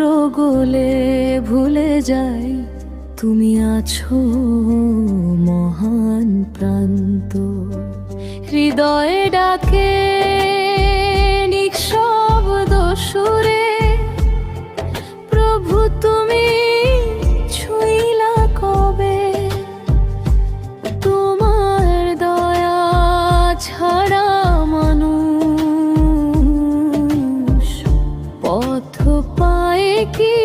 রোগলে ভুলে যাই তুমি আছো মহান প্রান্ত। হৃদয়ে ডাকে নিঃশব্দ সুরে, প্রভু তুমি ছুঁইলা কবে? তোমার দয়া ছাড়া মানুষ পথ পায় কি?